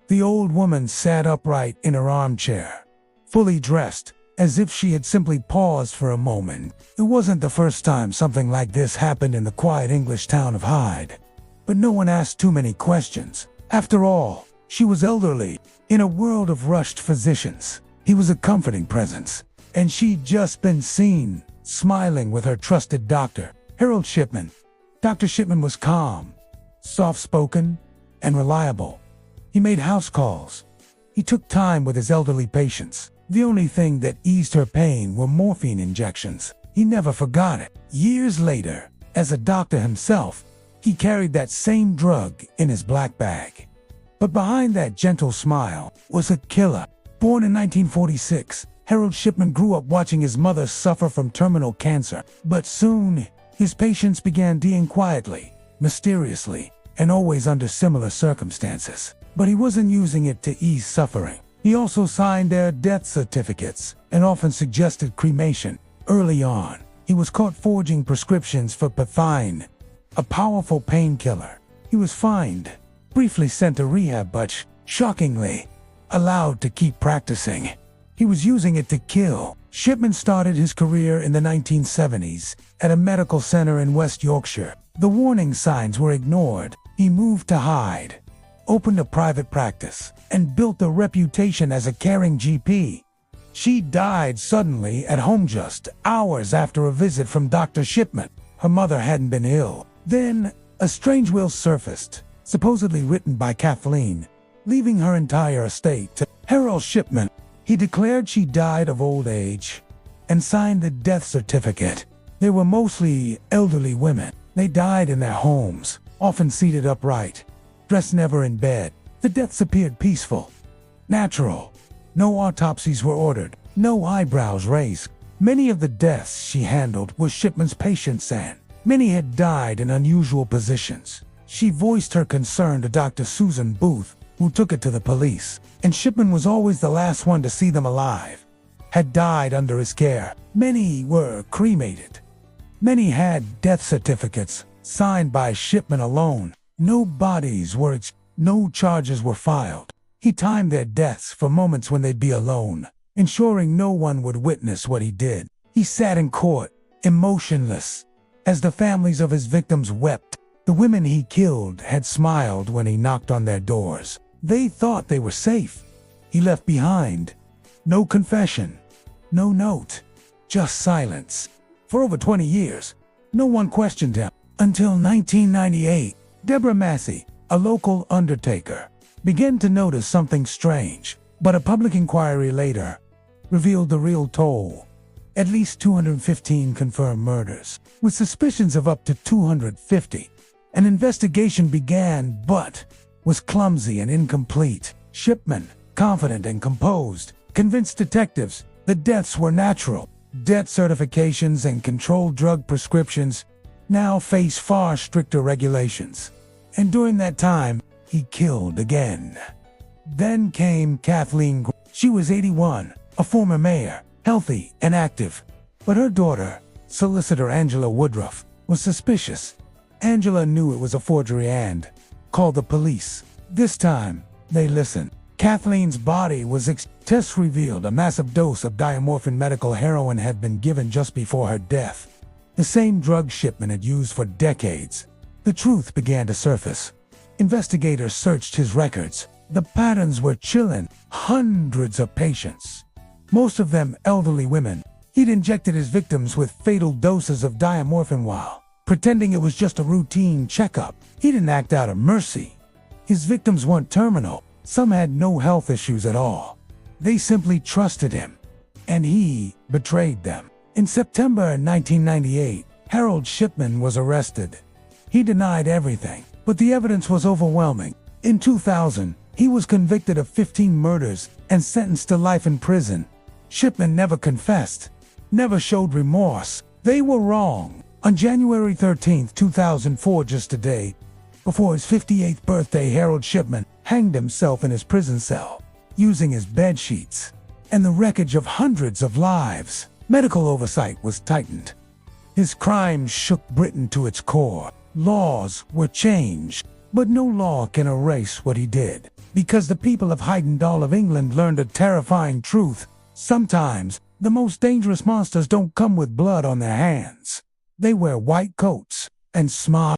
The old woman sat upright in her armchair, fully dressed, as if she had simply paused for a moment. It wasn't the first time something like this happened in the quiet English town of Hyde. But no one asked too many questions. After all, she was elderly. In a world of rushed physicians, he was a comforting presence. And she'd just been seen, smiling with her trusted doctor, Harold Shipman. Dr. Shipman was calm, soft-spoken, and reliable. He made house calls. He took time with his elderly patients. The only thing that eased her pain were morphine injections. He never forgot it. Years later, as a doctor himself, he carried that same drug in his black bag. But behind that gentle smile was a killer. Born in 1946, Harold Shipman grew up watching his mother suffer from terminal cancer. But soon, his patients began dying quietly, mysteriously, and always under similar circumstances. But he wasn't using it to ease suffering. He also signed their death certificates and often suggested cremation. Early on, he was caught forging prescriptions for pethine, a powerful painkiller. He was fined, briefly sent to rehab, but, shockingly, allowed to keep practicing. He was using it to kill. Shipman started his career in the 1970s at a medical center in West Yorkshire. The warning signs were ignored. He moved to Hyde, opened a private practice, and built a reputation as a caring GP. She died suddenly at home just hours after a visit from Dr. Shipman. Her mother hadn't been ill. Then, a strange will surfaced, supposedly written by Kathleen, leaving her entire estate to Harold Shipman. He declared she died of old age and signed the death certificate. They were mostly elderly women. They died in their homes, often seated upright, dressed never in bed. The deaths appeared peaceful, natural. No autopsies were ordered, no eyebrows raised. Many of the deaths she handled were Shipman's patients, and many had died in unusual positions. She voiced her concern to Dr. Susan Booth, who took it to the police, and Shipman was always the last one to see them alive. Had died under his care. Many were cremated. Many had death certificates signed by Shipman alone. No bodies were no charges were filed. He timed their deaths for moments when they'd be alone, ensuring no one would witness what he did. He sat in court, emotionless, as the families of his victims wept. The women he killed had smiled when he knocked on their doors. They thought they were safe. He left behind no confession, no note, just silence. For over 20 years, no one questioned him. Until 1998, Deborah Massey, a local undertaker, began to notice something strange. But a public inquiry later revealed the real toll. At least 215 confirmed murders, with suspicions of up to 250. An investigation began, but was clumsy and incomplete. Shipman, confident and composed, convinced detectives the deaths were natural. Death certifications and controlled drug prescriptions now face far stricter regulations. And during that time, he killed again. Then came Kathleen. She was 81, a former mayor, healthy and active. But her daughter, solicitor Angela Woodruff, was suspicious. Angela knew it was a forgery and called the police. This time, they listened. Kathleen's body was tests revealed a massive dose of diamorphin medical heroin had been given just before her death. The same drug Shipman had used for decades. The truth began to surface. Investigators searched his records. The patterns were chilling. Hundreds of patients, most of them elderly women. He'd injected his victims with fatal doses of diamorphin while pretending it was just a routine checkup. He didn't act out of mercy. His victims weren't terminal. Some had no health issues at all. They simply trusted him, and he betrayed them. In September 1998, Harold Shipman was arrested. He denied everything, but the evidence was overwhelming. In 2000, he was convicted of 15 murders and sentenced to life in prison. Shipman never confessed, never showed remorse. They were wrong. On January 13, 2004, just a day before his 58th birthday, Harold Shipman hanged himself in his prison cell, using his bed sheets and the wreckage of hundreds of lives. Medical oversight was tightened. His crimes shook Britain to its core. Laws were changed, but no law can erase what he did. Because the people of Heidendal of England learned a terrifying truth. Sometimes, the most dangerous monsters don't come with blood on their hands. They wear white coats and smile.